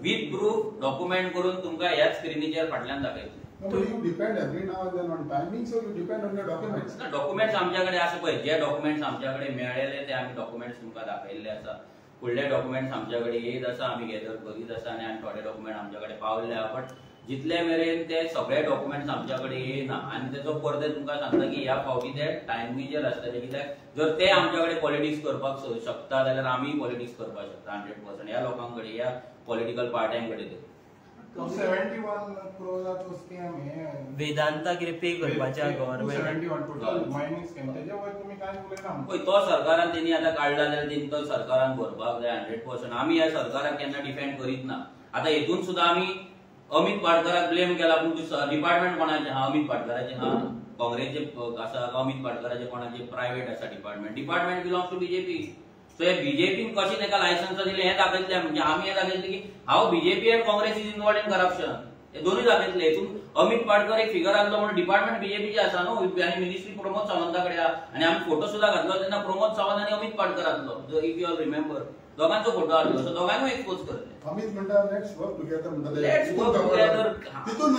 विथ प्रूफ डॉक्युमेंट करून तुमकां ह्याच स्क्रिनीचेर फाटल्यान दाखयतले. You depend every now and then on timing, so you depend on the documents. Documents आमच्याकडे आसा पळय जे डॉक्युमेंट्स आमच्याकडे मेळ्ळेले ते आमी डॉक्युमेंट्स तुमकां दाखयल्ले आसा. फुडले डॉक्युमेंट्स आमच्याकडे येत आसा आमी गॅदर करीत आसा आनी थोडे डॉक्युमेंट आमच्याकडे पावल्ले आहा. बट जितले मेरेन ते सगळे डॉक्युमेंट्स आमच्याकडे येयना आनी तेचो परते तुमकां सांगता की ह्या फावटी ते टायमिंगेचेर आसतले. कित्याक जर ते आमच्याकडे पॉलिटिक्स करपाक शकता जाल्यार आमी पॉलिटिक्स करपाक शकता 100%. ह्या लोकांकडे ह्या पॉलिटिकल पार्ट्यांकडे 71 crores स्कॅम हे वेदांता कितें पे करपाच्या गव्हर्नमेंट 71 टोटल मायनिंग स्कॅम तेजे वयर तुम्ही काय उलयना पळय तो सरकारान तेणी आतां काडला जाल्यार तेणी तो सरकारान भरपाक जाय 100%. आमी ह्या सरकाराक केन्ना डिफेंड करीत ना. आतां हेतून सुद्दां आमी अमित पाटकराक ब्लेम केला पूण डिपार्टमेंट कोणाचे आहा? अमित पाटकराचे आहा, काँग्रेसचे आसा, अमित पाटकराचे कोणाचे प्रायव्हेट आसा department belongs to BJP. So हे बीजेपीन कशें तेका लायसन्स दिले हे दाखयतले. म्हणजे आमी हे दाखयतले की हांव BJP end Congress is involved in corruption हे दोन्ही दाखयतले. हितून अमित पाटकर एक फिगर आसलो म्हणून डिपार्टमेंट बीजेपीचे आसा न्हू आनी मिनिस्ट्री प्रमोद सावंताकडे आहा आनी आमी फोटो सुद्दां घातलो तेन्ना प्रमोद सावंत आनी अमित पाटकर आसलो. इफ यू ऑल रिमेंबर दोगांचो फोटो आसलो. सो दोगांकूय एक्सपोज करतले. अमित म्हणटा लेट्स वर्क टुगेदर म्हणटा लेट्स वर्क टुगेदर. तितून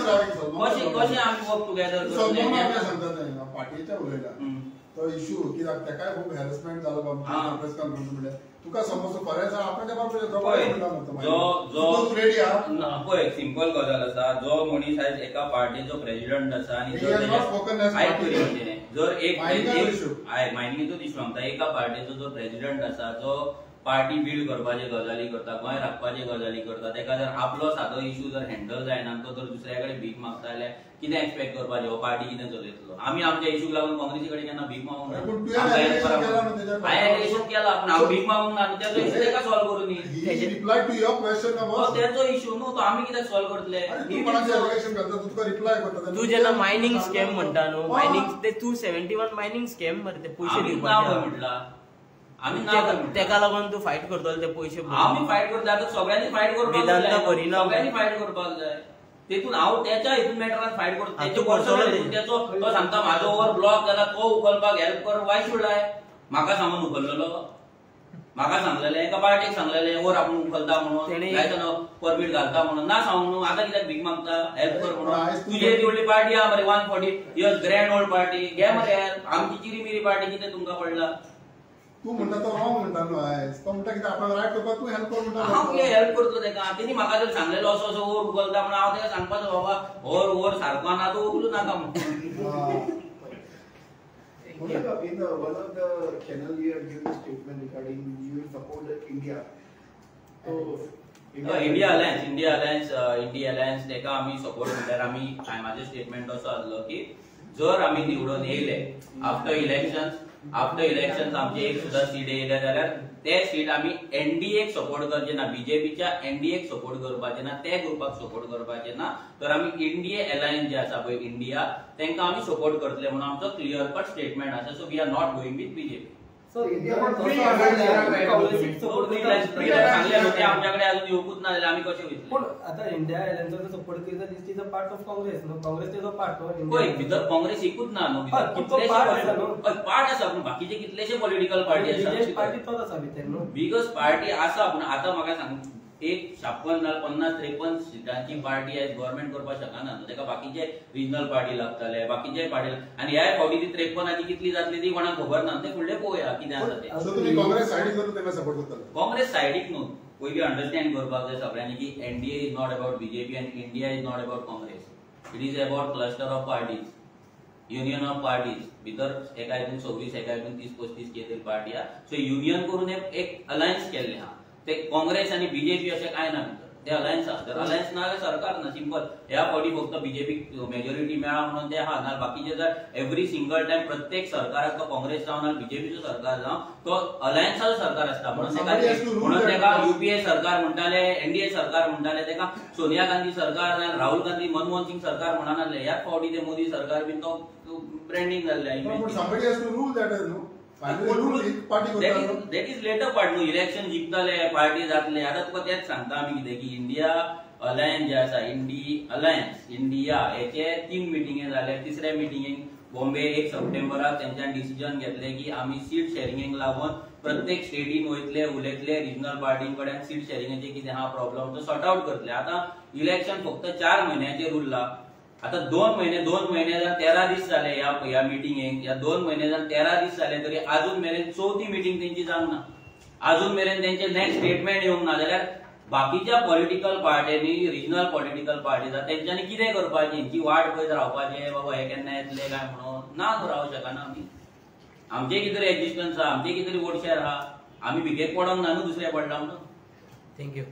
कशें आमी वर्क टुगेदर करतले पार्टीच्या उलयला तो इशू कित्याक तेकाय खूब हॅरेसमेंट जालो प्रेस कॉन्फरन्स म्हणल्यार तुका समज खरेंच आपल्या पळय सिंपल गजाल आसा. जो मनीस आयज एका पार्टीचो प्रेसिडेंट आसा आनी जर एक मायनिंगेचो इशू सांगता एका पार्टीचो जो प्रेसिडेंट आसा जो पार्टी बिल्ड करपाचे गजाली करता, गोंय राखपाचे गजाली करता, तेका जर आपलो सादो इशू जर हँडल जायना तो जर दुसऱ्या कडेन भीक मागता जाल्यार कितें एक्सपेक्ट करपाचें? हो पार्टी कितें चलयतलो? आमी आमच्या इशूक लागून काँग्रेसी कडेन केन्ना भीक मागूंक ना. हांवें एलिगेशन केला पूण हांव भीक मागूंक ना. तेजो इशू तेका सॉल्व करूं न्ही. रिप्लाय टू युअर क्वेश्चन तेजो इशू न्हू तो आमी कित्याक सॉल्व करतले? तू जेन्ना मायनिंग स्कॅम म्हणटा न्हू मायनिंग ते 271 मायनिंग स्कॅम मरे ते पयशे दिवपाचे म्हटला आमी तेका लागून तू फायट करतलो ते पयशे आमी फायट करता. सगळ्यांनी फायट करपाक जाय. सगळ्यांनी फायट करपाक जाय. तेतून हांव त्याच्या हितून मॅटरान फायट करता. तेचो तो सांगता म्हाजो ओवर ब्लॉक जाला तो उखलपाक हेल्प कर. Why should I? म्हाका सांगून उखललेलो? म्हाका सांगलेलें एका पार्टीक सांगलेलें ओर आपूण उखलता म्हणून परमीट घालता म्हणून ना सांगूंक न्हू. आतां कित्याक भीक मागता हेल्प कर म्हणून? तुजी व्हडली पार्टी आहा मरे 140 इयर्स ग्रँड ओल्ड पार्टी घे मरे हेल्प. आमची चिरी मिरी पार्टी कितें तुमकां पडला? तू म्हणटा तो रॉंग म्हणटा न्हू आयज तो म्हणटा कितें आपण रायट करपाक तू हेल्प कर म्हणटा. हांव कितें हेल्प करतलो तेका? तेणी म्हाका जर सांगलेलो असो असो ओर उखलता म्हणून हांव तेका सांगपाचो बाबा ओर सारको ना तो उखलू नाका म्हणून. In one of the channel you have given a statement regarding you will support India. So India alliance तेका आम्ही सपोर्ट केल्यार आम्ही माझे स्टेटमेंट असो आसलो की जर आम्ही निवडून येयले आफ्टर इलेक्शन आमचे एक सुद्धा सीट येयले जाल्यार ते सीट आम्ही एनडीएक सपोर्ट करचे ना, बीजेपीच्या एनडीएक सपोर्ट करपाचे ना, त्या ग्रुपाक सपोर्ट करपाचे ना, तर आम्ही इंडिया अलायन्स जे आसा पळय इंडिया तेंका आम्ही सपोर्ट करतले म्हणून आमचो क्लियर कट स्टेटमेंट आसा. So we are not going with BJP. आमच्याकडे अजून येऊकूच ना जाल्यार आम्ही कशे वयतले. पण आता इंडिया अलायन्सचा सपोर्ट केला this is a part of Congress no, Congress is a part of होय. भितर काँग्रेस एकूच ना न्हू, पार्ट आसा पण बाकीचे कितलेशे पॉलिटिकल पार्टी आसा. पार्टी तोच आसा भितर न्हू, बिगस्ट पार्टी आसा पण आता म्हाका सांग एक 56-53 सीटांची पार्टी आज गव्हर्नमेंट करपाक शकना. तेका बाकीचे रिजनल पार्टी लागतले, बाकीचे पार्टी आणि ह्या फावटी ती 53 कितली जातली ती कोणाक खबर ना. ते फुडले पळोवया कितें आसा ते. काँग्रेस सायडीक धरून तेका सपोर्ट करतले. काँग्रेस सायडीक न्हू, पयली अंडरस्टँड करपाक जाय सगळ्यांनी की NDA is not about BJP and India is not about Congress. It is about cluster of parties, union of parties. भितर एका हितून 26 एका हितून 30-35 कितें पार्टी आहा. सो युनियन करून एक अलायन्स केल्ले आहा. ते काँग्रेस आणि बीजेपी असे काय ना भितर ते अलायन्स आहा. जर अलायन्स ना जाल्यार सरकार ना, सिंपल. ह्या फावटी फक्त बीजेपी मेजॉरिटी मेळा म्हणून ते आहा ना. बाकीचे जर एव्हरी सिंगल टाइम प्रत्येक सरकाराक तो काँग्रेस जावं ना बीजेपीचो सरकार जावं तो अलायन्साचो सरकार असता. म्हणून तेका युपीए सरकार म्हणटाले, एनडीए सरकार म्हणटाले, तेका सोनिया गांधी सरकार, राहुल गांधी, मनमोहन सिंग सरकार म्हणनासले. ह्याच फावटी ते मोदी सरकार बीन तो ब्रँडिंग जाल्ले. That is later part न्हू. इलेक्शन जिखतले, पार्टी जातले. आता तुका तेच सांगता आमी कितें की इंडिया अलायन्स जे आसा, इंडिया हेचे 3 मिटिंगे जाले. तिसऱ्या मिटिंगेक बॉम्बे 1 सप्टेंबराक तेंच्यान डिसिजन घेतले की आमी सीट शेअरिंगेक लागून प्रत्येक स्टेटीन वयतले, उलयतले रिजनल पार्टींकडेन सीट शेअरिंगाचे कितें हा प्रॉब्लेम तो सॉर्ट आउट करतले. आता इलेक्शन फक्त 4 महिन्याचेर उरला. आता 2 महिने जावन 13 दीस जाले या मिटिंगेक. या 2 महिने जावन 13 दीस जाले तरी अजून मेरेन 4थी मिटिंग तेंची जावंक ना. अजून मेरेन तेंचे नेक्स्ट स्टेटमेंट येवंक ना. जाल्यार बाकीच्या पॉलिटिकल पार्ट्यांनी, रिजनल पॉलिटिकल पार्टीज तेंच्यांनी कितें करपाचें, हेंची वाट पळयत रावपाचें बाबा हे केन्ना येतले काय म्हणून ना रावूंक शकना आमी. आमचे कितें एक्झिस्टन्स आहा, आमचे कितें वोट शेअर आहा. आमी भिकेक पडोंक ना न्हू दुसरे पडला म्हणून. थँक्यू.